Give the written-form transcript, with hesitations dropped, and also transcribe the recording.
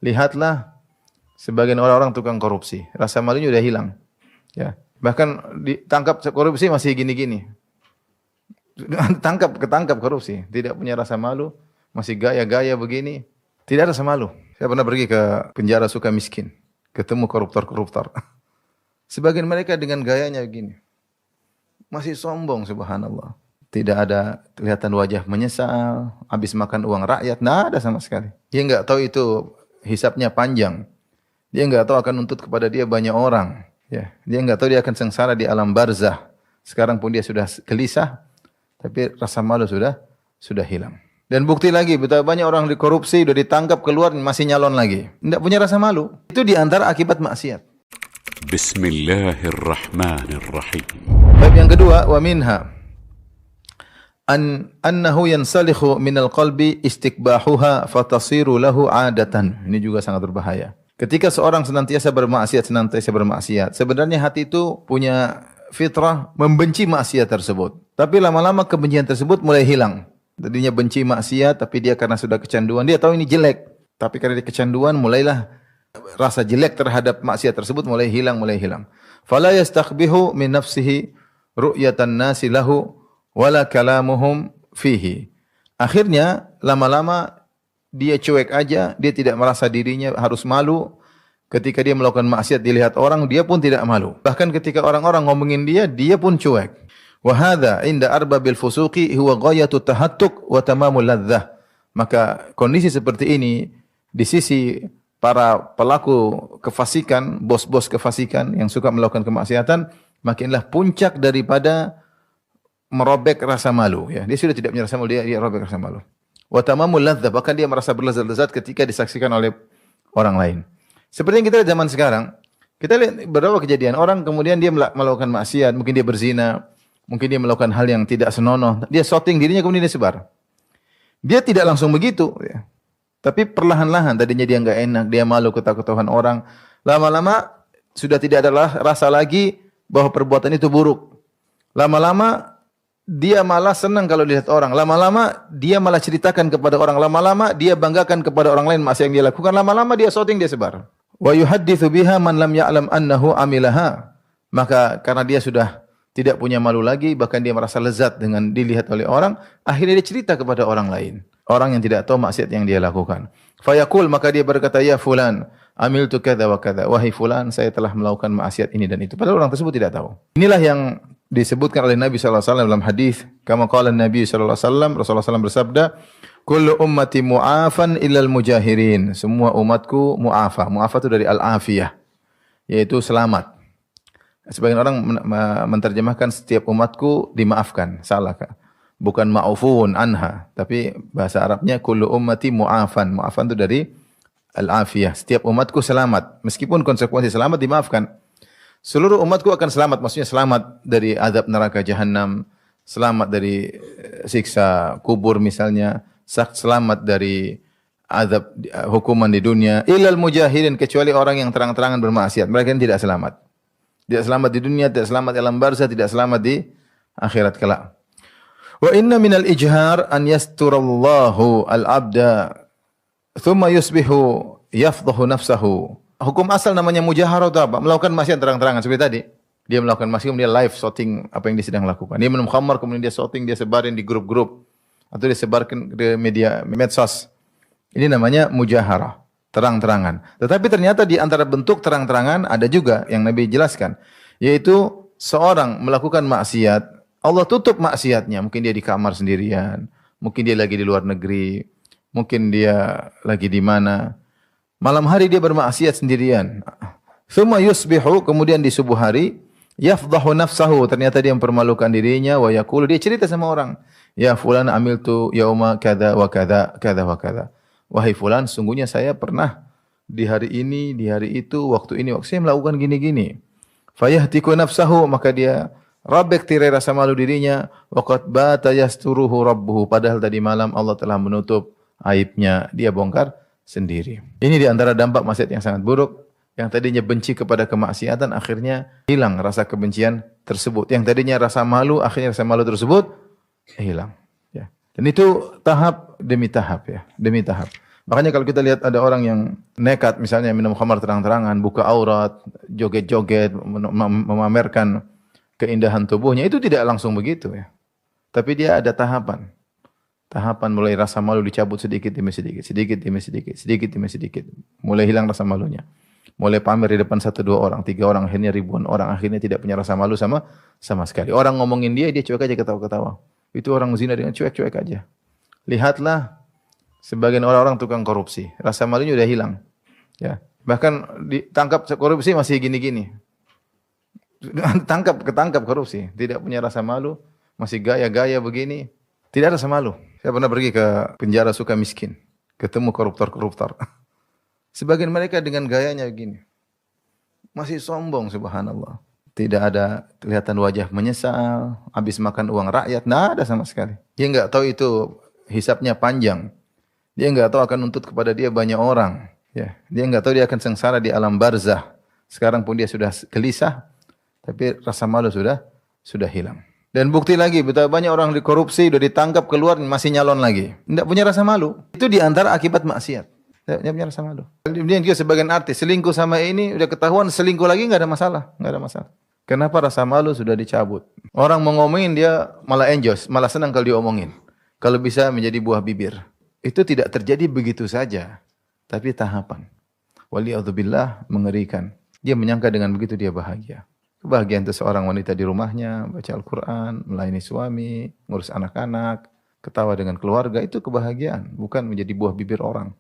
Lihatlah sebagian orang-orang tukang korupsi, rasa malunya udah hilang. Ya, bahkan ditangkap korupsi masih gini-gini. Ketangkap korupsi, tidak punya rasa malu, masih gaya-gaya begini, tidak ada rasa malu. Saya pernah pergi ke penjara suka miskin, ketemu koruptor-koruptor. Sebagian mereka dengan gayanya begini. Masih sombong, subhanallah. Tidak ada kelihatan wajah menyesal, habis makan uang rakyat, tidak ada sama sekali. Dia enggak tahu itu hisabnya panjang. Dia enggak tahu akan nuntut kepada dia banyak orang. Ya, dia enggak tahu dia akan sengsara di alam barzah. Sekarang pun dia sudah gelisah, tapi rasa malu sudah hilang. Dan bukti lagi, betapa banyak orang dikorupsi, sudah ditangkap, keluar, masih nyalon lagi. Tidak punya rasa malu. Itu di antara akibat maksiat. Bismillahirrahmanirrahim. Bab yang kedua, wa minha annahu yansalikhu minal qalbi istikbahuha fatasiru lahu adatan. Ini juga sangat berbahaya. Ketika seorang senantiasa bermaksiat, sebenarnya hati itu punya fitrah membenci maksiat tersebut. Tapi lama-lama kebencian tersebut mulai hilang. Tadinya benci maksiat, tapi dia karena sudah kecanduan, dia tahu ini jelek. Tapi karena dia kecanduan, mulailah rasa jelek terhadap maksiat tersebut mulai hilang. Fala yastakbihu min nafsihi ru'yatan nasi lahu wala kalamuhum fihi. Akhirnya lama-lama dia cuek aja, dia tidak merasa dirinya harus malu. Ketika dia melakukan maksiat dilihat orang, dia pun tidak malu. Bahkan ketika orang-orang ngomongin dia, dia pun cuek. Wa hadza inda arbabil fusuqi huwa ghayatu tahattuk wa tamamul ladzah. Maka kondisi seperti ini di sisi para pelaku kefasikan, bos-bos kefasikan yang suka melakukan kemaksiatan, makinlah puncak daripada merobek rasa malu. Ya, dia sudah tidak punya rasa malu, dia robek rasa malu. Wa tamamul ladzah, bahkan dia merasa berlezat-lezat ketika disaksikan oleh orang lain. Seperti yang kita lihat zaman sekarang, kita lihat beberapa kejadian orang kemudian dia melakukan maksiat, mungkin dia berzina, mungkin dia melakukan hal yang tidak senonoh, dia shooting dirinya kemudian dia sebar. Dia tidak langsung begitu, ya. Tapi perlahan-lahan, tadinya dia enggak enak, dia malu ketakutan orang. Lama-lama sudah tidak ada rasa lagi bahwa perbuatan itu buruk. Lama-lama dia malah senang kalau lihat orang. Lama-lama dia malah ceritakan kepada orang. Lama-lama dia banggakan kepada orang lain maksiat yang dia lakukan. Lama-lama dia shooting, dia sebar. Wa yuhadditsu biha man lam ya'lam annahu amilaha. Maka karena dia sudah tidak punya malu lagi, bahkan dia merasa lezat dengan dilihat oleh orang, akhirnya dia cerita kepada orang lain. Orang yang tidak tahu maksiat yang dia lakukan. Fayaqul, maka dia berkata, ya fulan, amiltu kadza wa kadza. Wahai fulan, saya telah melakukan maksiat ini dan itu. Padahal orang tersebut tidak tahu. Inilah yang disebutkan oleh Nabi sallallahu alaihi wasallam dalam hadis, kama qala Nabi sallallahu alaihi wasallam, Rasulullah SAW bersabda, kullu ummati mu'afan illal mujahirin. Semua umatku mu'afa. Mu'afa itu dari al-afiyah, yaitu selamat. Sebagian orang menterjemahkan setiap umatku dimaafkan. Salah, bukan ma'ufun anha, tapi bahasa Arabnya kullu ummati mu'afan. Mu'afan itu dari al-afiyah. Setiap umatku selamat, meskipun konsekuensi selamat dimaafkan. Seluruh umatku akan selamat, maksudnya selamat dari azab neraka jahanam, selamat dari siksa kubur misalnya, selamat dari azab hukuman di dunia. Illal mujahirin, kecuali orang yang terang-terangan bermaksiat, mereka tidak selamat. Tidak selamat di dunia, tidak selamat di alam barzah, tidak selamat di akhirat kelak. Wa inna minal ijhar an yasturallahu al-abda thumma yusbihu yafdahu nafsahu. Hukum asal namanya mujaharah itu apa? Melakukan maksiat terang-terangan seperti tadi. Dia melakukan maksiat kemudian live shooting apa yang dia sedang lakukan. Dia minum khamar kemudian dia shooting, dia sebarin di grup-grup atau dia sebarkan di media medsos. Ini namanya mujaharah, terang-terangan. Tetapi ternyata di antara bentuk terang-terangan ada juga yang Nabi jelaskan, yaitu seorang melakukan maksiat, Allah tutup maksiatnya. Mungkin dia di kamar sendirian, mungkin dia lagi di luar negeri, mungkin dia lagi di mana. Malam hari dia bermaksiat sendirian. Tsumma yusbihu, kemudian di subuh hari, yafdahu nafsahu, ternyata dia mempermalukan dirinya, wa yaqulu, dia cerita sama orang, ya fulan amiltu yauma kadza wa kadza kadza wa kadza. Wahai fulan, sungguhnya saya pernah di hari ini, di hari itu, waktu ini, waktu saya melakukan gini-gini. Fayahtiku nafsahu, maka dia rabek tirai rasa malu dirinya, waqad bata yasturuhu rabbuhu, padahal tadi malam Allah telah menutup aibnya, dia bongkar sendiri. Ini di antara dampak maksiat yang sangat buruk. Yang tadinya benci kepada kemaksiatan, akhirnya hilang rasa kebencian tersebut. Yang tadinya rasa malu, akhirnya rasa malu tersebut hilang. Ya. Dan itu tahap demi tahap, ya, demi tahap. Makanya kalau kita lihat ada orang yang nekat misalnya minum khamar terang-terangan, buka aurat, joget-joget, memamerkan keindahan tubuhnya, itu tidak langsung begitu ya. Tapi dia ada tahapan. Tahapan mulai rasa malu dicabut sedikit demi sedikit, sedikit demi sedikit, sedikit demi sedikit. Mulai hilang rasa malunya. Mulai pamer di depan 1-2 orang, 3 orang, akhirnya ribuan orang, akhirnya tidak punya rasa malu sama sekali. Orang ngomongin dia cuek aja ketawa-ketawa. Itu orang zina dengan cuek-cuek aja. Lihatlah sebagian orang-orang tukang korupsi, rasa malunya udah hilang. Ya. Bahkan ditangkap korupsi masih gini-gini. Ketangkap korupsi, tidak punya rasa malu, masih gaya-gaya begini, tidak ada rasa malu. Saya pernah pergi ke penjara Sukamiskin, ketemu koruptor-koruptor. Sebagian mereka dengan gayanya begini. Masih sombong, subhanallah. Tidak ada kelihatan wajah menyesal, habis makan uang rakyat, tidak ada sama sekali. Dia enggak tahu itu hisabnya panjang. Dia enggak tahu akan nuntut kepada dia banyak orang. Ya, dia enggak tahu dia akan sengsara di alam barzah. Sekarang pun dia sudah gelisah, tapi rasa malu sudah hilang. Dan bukti lagi, betapa banyak orang dikorupsi, sudah ditangkap, keluar, masih nyalon lagi. Tidak punya rasa malu. Itu di antara akibat maksiat. Tidak punya rasa malu. Kemudian juga sebagian artis, selingkuh sama ini, sudah ketahuan, selingkuh lagi, nggak ada masalah. Nggak ada masalah. Kenapa rasa malu sudah dicabut? Orang mau ngomongin, dia malah enjoy, malah senang kalau diomongin. Kalau bisa menjadi buah bibir. Itu tidak terjadi begitu saja. Tapi tahapan. Waliyadzubillah, mengerikan. Dia menyangka dengan begitu dia bahagia. Kebahagiaan itu seorang wanita di rumahnya, baca Al-Quran, melayani suami, ngurus anak-anak, ketawa dengan keluarga, itu kebahagiaan. Bukan menjadi buah bibir orang.